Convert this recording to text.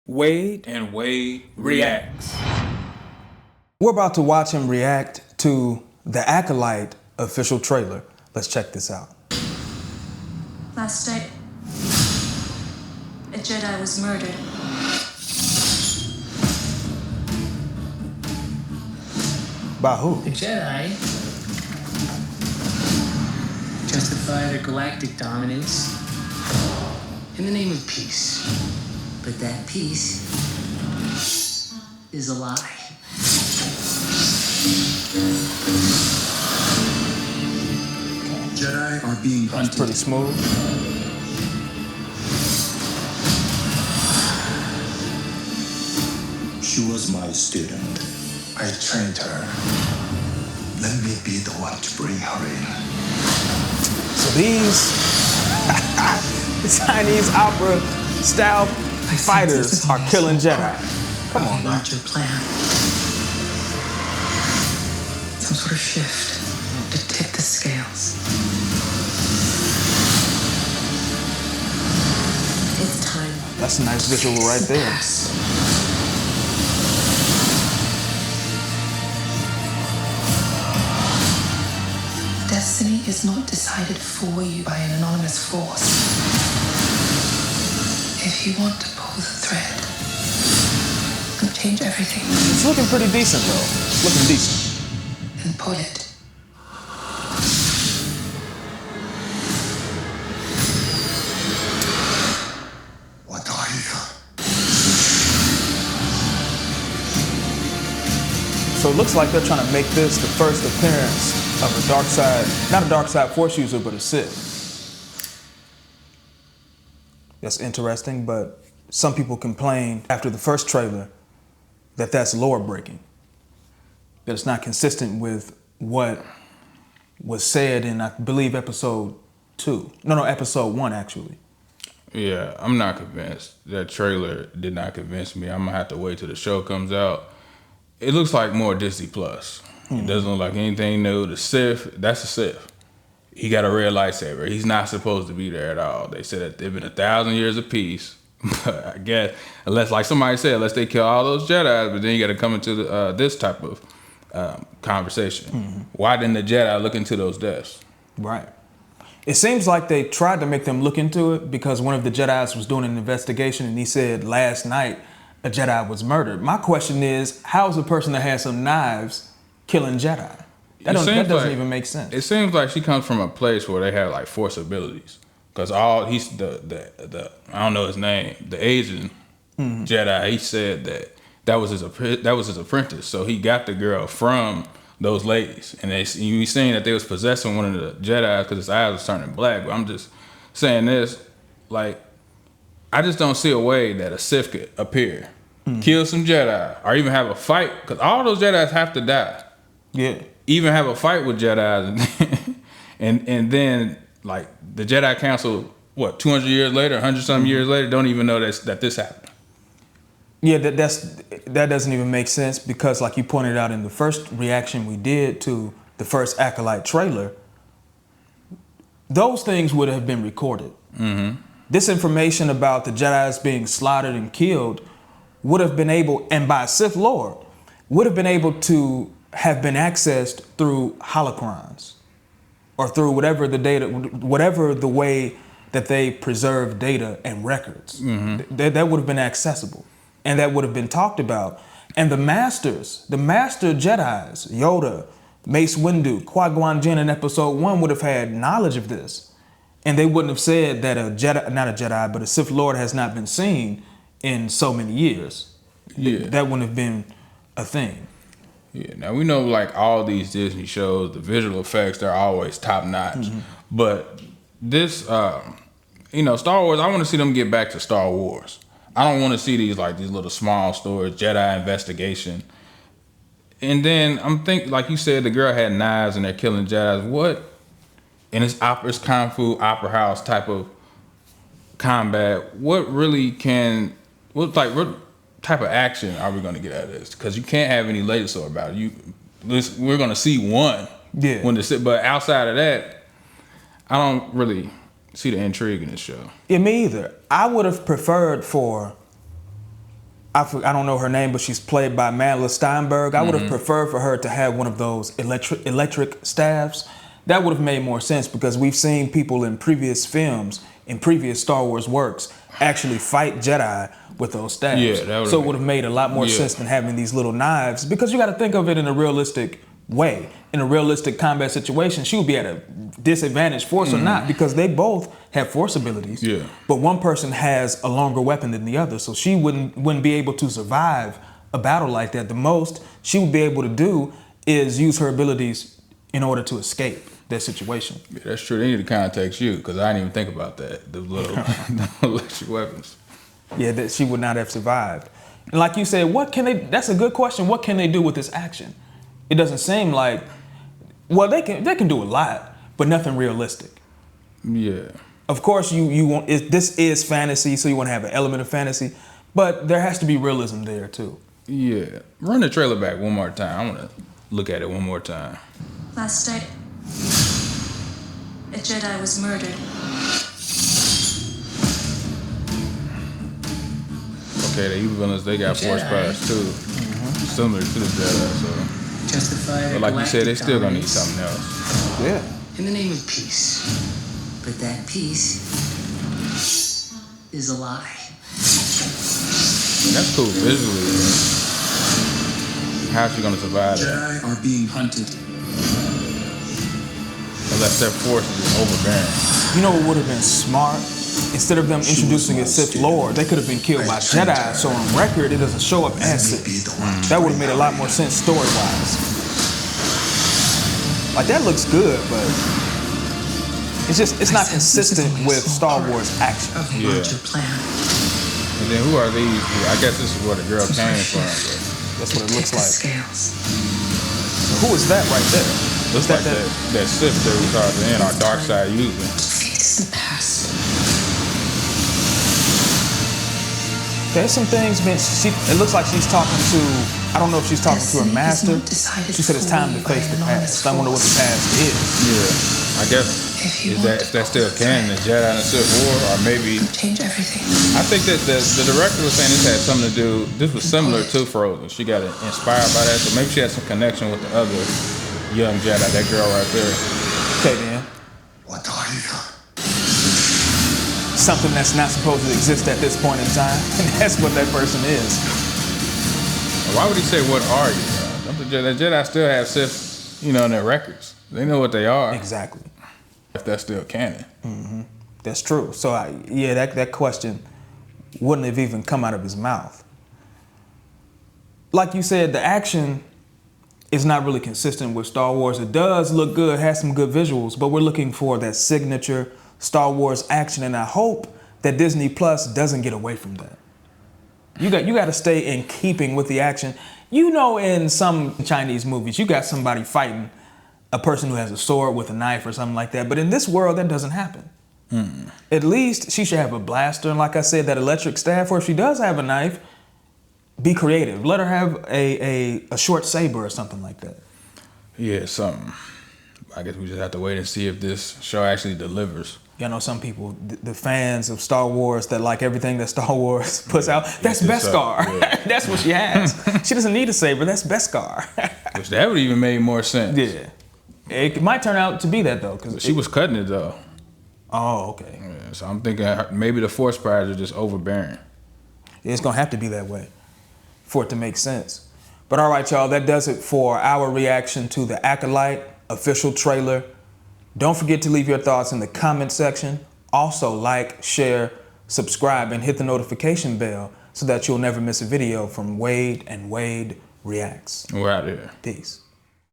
Wade and Wade reacts. We're about to watch him react to the Acolyte official trailer. Let's check this out. Last night, a Jedi was murdered. By who? The Jedi justify their galactic dominance in the name of peace. But that peace is a lie. Jedi are being hunted. Pretty smooth. She was my student. I trained her. Let me be the one to bring her in. So these Chinese opera style fighters are killing Jedi. Come on, man. Your plan. Some sort of shift to tip the scales. It's time. That's a nice visual right there. Yes. Destiny is not decided for you by an anonymous force. If you want to pull the thread and change everything, It's looking pretty decent, though. It's looking decent. then pull it. What are you? So it looks like they're trying to make this the first appearance of a dark side, not a dark side force user, but a Sith. That's interesting, but some people complained after the first trailer that that's lore breaking. That it's not consistent with what was said in, I believe, episode 2. No, episode 1, actually. Yeah, I'm not convinced. That trailer did not convince me. I'm gonna have to wait till the show comes out. It looks like more Disney Plus. It doesn't look like anything new. The Sith, that's a Sith. He got a red lightsaber. He's not supposed to be there at all. They said that there've been 1,000 years of peace. But I guess, unless, like somebody said, unless they kill all those Jedi, but then you got to come into this type of conversation. Why didn't the Jedi look into those deaths? Right. It seems like they tried to make them look into it because one of the Jedis was doing an investigation and he said last night a Jedi was murdered. My question is, how is a person that has some knives killing Jedi? That doesn't even make sense. It seems like she comes from a place where they have like force abilities. Cause he's the I don't know his name, the Asian Jedi. He said that was his apprentice. So he got the girl from those ladies, and you seen that they was possessing one of the Jedi because his eyes was turning black. But I'm just saying this, like, I just don't see a way that a Sith could appear, kill some Jedi, or even have a fight. Cause all those Jedis have to die. Yeah. Even have a fight with Jedi, and then like the Jedi Council, what 200 years later, 100-something years later, don't even know that this happened. Yeah, that doesn't even make sense because, like you pointed out in the first reaction we did to the first Acolyte trailer, those things would have been recorded. This information about the Jedis being slaughtered and killed would have been able, and by Sith lore, would have been able to have been accessed through holocrons or through whatever the way that they preserve data and records. That would have been accessible and that would have been talked about. And the master Jedis, Yoda, Mace Windu, Qui-Gon Jinn in episode 1 would have had knowledge of this. And they wouldn't have said that but a Sith Lord has not been seen in so many years. Yeah. That wouldn't have been a thing. Yeah, now we know like all these Disney shows, the visual effects, they're always top notch. But this, Star Wars, I want to see them get back to Star Wars. I don't want to see these little small stories, Jedi investigation. And then I'm thinking, like you said, the girl had knives and they're killing Jedis. What? And it's Kung Fu opera house type of combat. What type of action are we going to get out of this? Because you can't have any laser sword about it. We're going to see one. Yeah. But outside of that, I don't really see the intrigue in this show. Yeah, me either. I would have preferred for I don't know her name, but she's played by Madeleine Steinberg. I would have preferred for her to have one of those electric staffs. That would have made more sense because we've seen people in previous films, in previous Star Wars works, actually fight Jedi with those staffs. Yeah, so it would have made a lot more sense than having these little knives, because you got to think of it in a realistic way. In a realistic combat situation, she would be at a disadvantage, force or not, because they both have force abilities. Yeah. But one person has a longer weapon than the other, so she wouldn't be able to survive a battle like that. The most she would be able to do is use her abilities in order to escape that situation. Yeah, that's true. They need to contact you because I didn't even think about that. The little electric weapons. Yeah, that she would not have survived. And like you said, what can they? That's a good question. What can they do with this action? It doesn't seem like. Well, they can do a lot, but nothing realistic. Yeah. Of course, you want this is fantasy, so you want to have an element of fantasy, but there has to be realism there too. Yeah. Run the trailer back one more time. I want to look at it one more time. Last night, a Jedi was murdered. Okay, the evil villains, they got force Jedi. powers too. Similar to the Jedi, so. Justify But like you said, they galactic still gonna need dominance something else. Yeah. in the name of peace. But that peace is a lie. And that's cool visually. How's she gonna survive that? Jedi are being hunted. Unless their force is just overbearing. You know what would have been smart? Instead of them introducing a Sith Lord, they could have been killed by Jedi, so on record it doesn't show up as Sith. That would have made a lot more sense story-wise. Like, that looks good, but it's not consistent with Star Wars action. Of a Yeah. larger plan. And then who are these? I guess this is where the girl came from. But That's what it looks Tip the like. scales. Who is that right there? looks like that Sith that we saw at the end, our dark side using. Fate is the past. There's some things, it looks like she's talking to, I don't know if she's talking to her master. She said it's time to face the past. I wonder what the past is. Yeah. I guess, is that still canon, the Jedi and the Sith War? Or maybe, Change everything. I think that the director was saying this had something to do, this was similar to Frozen. She got inspired by that, so maybe she had some connection with the other young Jedi, that girl right there. Okay, then. What are you? Something that's not supposed to exist at this point in time. And that's what that person is. Why would he say, what are you? The Jedi still have Sith, in their records. They know what they are. Exactly. If that's still canon. That's true. So, that question wouldn't have even come out of his mouth. Like you said, the action is not really consistent with Star Wars. It does look good, has some good visuals, but we're looking for that signature Star Wars action, and I hope that Disney Plus doesn't get away from that. You got to stay in keeping with the action. In some Chinese movies, you got somebody fighting a person who has a sword with a knife or something like that, but in this world, that doesn't happen. At least she should have a blaster, and like I said, that electric staff, or if she does have a knife, be creative. Let her have a short saber or something like that. Yeah, something. I guess we just have to wait and see if this show actually delivers. Some people, the fans of Star Wars that like everything that Star Wars puts out, that's Beskar. Yeah. That's what she has. She doesn't need a saber, that's Beskar. Which that would even make more sense. Yeah. It might turn out to be that, though. She was cutting it, though. Oh, okay. Yeah, so I'm thinking maybe the force powers are just overbearing. It's going to have to be that way for it to make sense. But all right, y'all, that does it for our reaction to the Acolyte official trailer. Don't forget to leave your thoughts in the comment section. Also, like, share, subscribe, and hit the notification bell so that you'll never miss a video from Wade and Wade Reacts. We're out of here. Peace.